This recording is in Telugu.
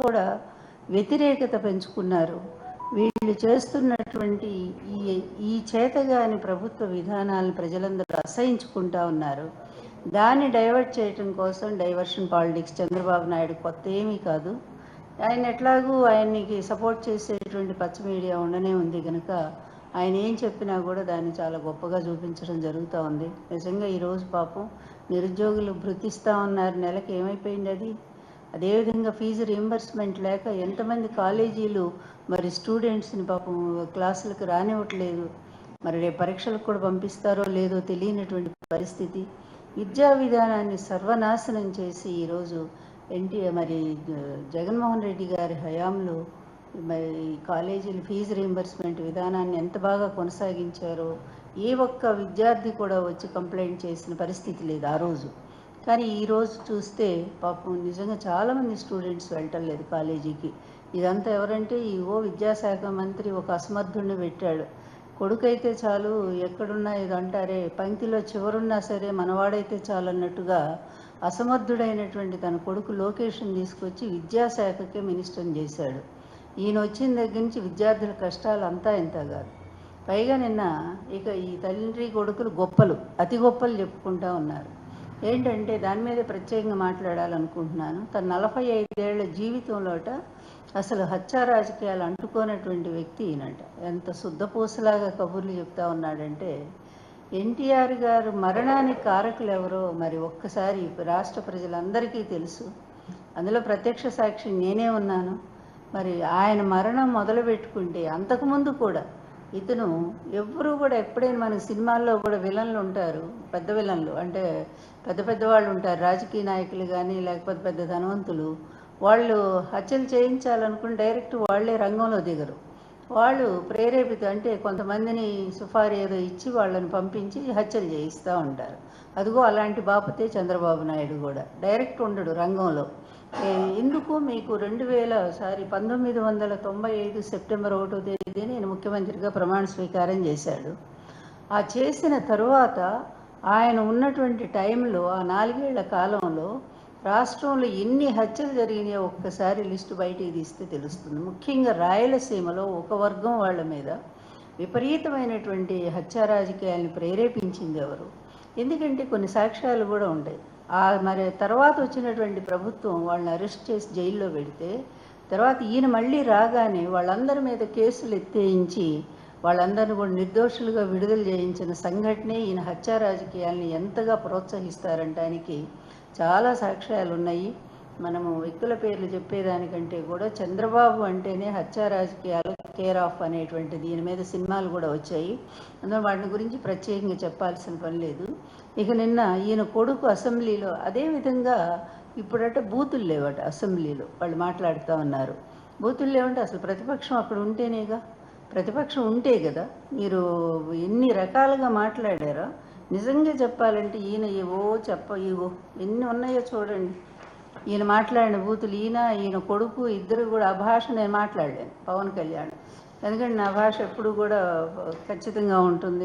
కూడా వ్యతిరేకత పెంచుకున్నారు. వీళ్ళు చేస్తున్నటువంటి ఈ ఈ చేతగాని ప్రభుత్వ విధానాలను ప్రజలందరూ అసహించుకుంటా ఉన్నారు. దాన్ని డైవర్ట్ చేయటం కోసం డైవర్షన్ పాలిటిక్స్ చంద్రబాబు నాయుడు కొత్త ఏమీ కాదు. ఆయన ఎట్లాగూ ఆయనకి సపోర్ట్ చేసేటువంటి పచ్చ మీడియా ఉండనే ఉంది కనుక ఆయన ఏం చెప్పినా కూడా దాన్ని చాలా గొప్పగా చూపించడం జరుగుతూ ఉంది. నిజంగా ఈరోజు పాపం నిరుద్యోగులు భృతిస్తూ ఉన్నారు, నెలకి ఏమైపోయింది అది. అదేవిధంగా ఫీజు రీయింబర్స్మెంట్ లేక ఎంతమంది కాలేజీలు మరి స్టూడెంట్స్ని పాపం క్లాసులకు రానివ్వట్లేదు. మరి రేపు పరీక్షలకు కూడా పంపిస్తారో లేదో తెలియనటువంటి పరిస్థితి. విద్యా విధానాన్ని సర్వనాశనం చేసి ఈరోజు మరి జగన్మోహన్ రెడ్డి గారి హయాంలో మరి కాలేజీలు ఫీజు రీయింబర్స్మెంట్ విధానాన్ని ఎంత బాగా కొనసాగించారో ఏ ఒక్క విద్యార్థి కూడా వచ్చి కంప్లైంట్ చేసిన పరిస్థితి లేదు ఆ రోజు. కానీ ఈరోజు చూస్తే పాపం నిజంగా చాలామంది స్టూడెంట్స్ వెళ్ళటం లేదు కాలేజీకి. ఇదంతా ఎవరంటే విద్యాశాఖ మంత్రి ఒక అసమర్థుడిని పెట్టాడు. కొడుకైతే చాలు, ఎక్కడున్నా ఇది అంటారే, పంక్తిలో చివరున్నా సరే మనవాడైతే చాలు అన్నట్టుగా అసమర్థుడైనటువంటి తన కొడుకు లోకేష్ని తీసుకొచ్చి విద్యాశాఖకే మినిస్టర్ని చేశాడు. ఈయన వచ్చిన దగ్గర నుంచి విద్యార్థుల కష్టాలు అంతా ఇంత కాదు. పైగా నిన్న ఈ తండ్రి కొడుకులు గొప్పలు, అతి గొప్పలు చెప్పుకుంటూ ఉన్నారు. ఏంటంటే దాని మీద ప్రత్యేకంగా మాట్లాడాలనుకుంటున్నాను. తన 45 ఏళ్ల జీవితంలోట అసలు హత్యా రాజకీయాలు అంటుకోనటువంటి వ్యక్తి ఈయనట. ఎంత శుద్ధపూసలాగా కబుర్లు చెప్తా ఉన్నాడంటే, ఎన్టీఆర్ గారు మరణానికి కారకులు ఎవరో మరి ఒక్కసారి రాష్ట్ర ప్రజలందరికీ తెలుసు. అందులో ప్రత్యక్ష సాక్షి నేనే ఉన్నాను. మరి ఆయన మరణం మొదలు పెట్టుకుంటే అంతకుముందు కూడా ఇతను ఎవ్వరూ కూడా ఎప్పుడైనా మన సినిమాల్లో కూడా విలన్లు ఉంటారు, పెద్ద విలన్లు అంటే పెద్దవాళ్ళు ఉంటారు, రాజకీయ నాయకులు కానీ లేకపోతే పెద్ద ధనవంతులు. వాళ్ళు హత్యలు చేయించాలనుకుని డైరెక్ట్ వాళ్ళే రంగంలో దిగరు. వాళ్ళు ప్రేరేపిత అంటే కొంతమందిని సుఫారీ ఏదో ఇచ్చి వాళ్ళని పంపించి హత్యలు చేయిస్తూ ఉంటారు. అదిగో అలాంటి బాపతే చంద్రబాబు నాయుడు కూడా డైరెక్ట్ ఉండడు రంగంలో. ఎందుకు మీకు 1995 సెప్టెంబర్ 1వ తేదీని నేను ముఖ్యమంత్రిగా ప్రమాణ స్వీకారం చేశాడు. ఆ చేసిన తరువాత ఆయన ఉన్నటువంటి టైంలో ఆ 4 ఏళ్ల కాలంలో రాష్ట్రంలో ఎన్ని హత్యలు జరిగినాయో ఒక్కసారి లిస్టు బయటికి తీస్తే తెలుస్తుంది. ముఖ్యంగా రాయలసీమలో ఒక వర్గం వాళ్ళ మీద విపరీతమైనటువంటి హత్యా రాజకీయాలను ప్రేరేపించింది ఎవరు? ఎందుకంటే కొన్ని సాక్ష్యాలు కూడా ఉంటాయి. మరి తర్వాత వచ్చినటువంటి ప్రభుత్వం వాళ్ళని అరెస్ట్ చేసి జైల్లో పెడితే తర్వాత ఈయన మళ్ళీ రాగానే వాళ్ళందరి మీద కేసులు ఎత్తేయించి వాళ్ళందరినీ కూడా నిర్దోషులుగా విడుదల చేయించిన సంఘటనే ఈయన హత్యా రాజకీయాల్ని ఎంతగా ప్రోత్సహిస్తారంటానికి చాలా సాక్ష్యాలు ఉన్నాయి. మనము వ్యక్తుల పేర్లు చెప్పేదానికంటే కూడా చంద్రబాబు అంటేనే హత్యా రాజకీయాలు కేర్ ఆఫ్ అనేటువంటి దీని మీద సినిమాలు కూడా వచ్చాయి. అందులో వాటిని గురించి ప్రత్యేకంగా చెప్పాల్సిన పని లేదు. ఇక నిన్న ఈయన కొడుకు అసెంబ్లీలో అదేవిధంగా ఇప్పుడట బూతులు లేవట అసెంబ్లీలో, వాళ్ళు మాట్లాడుతూ ఉన్నారు. బూతులు లేవంటే అసలు ప్రతిపక్షం అక్కడ ఉంటేనేగా, ప్రతిపక్షం ఉంటే కదా మీరు ఎన్ని రకాలుగా మాట్లాడారో. నిజంగా చెప్పాలంటే ఈయన ఇవో ఎన్ని ఉన్నాయో చూడండి. ఈయన మాట్లాడిన బూతులు, ఈయన కొడుకు ఇద్దరు కూడా ఆ భాష నేను మాట్లాడలేను, పవన్ కళ్యాణ్. ఎందుకంటే నా భాష ఎప్పుడు కూడా ఖచ్చితంగా ఉంటుంది.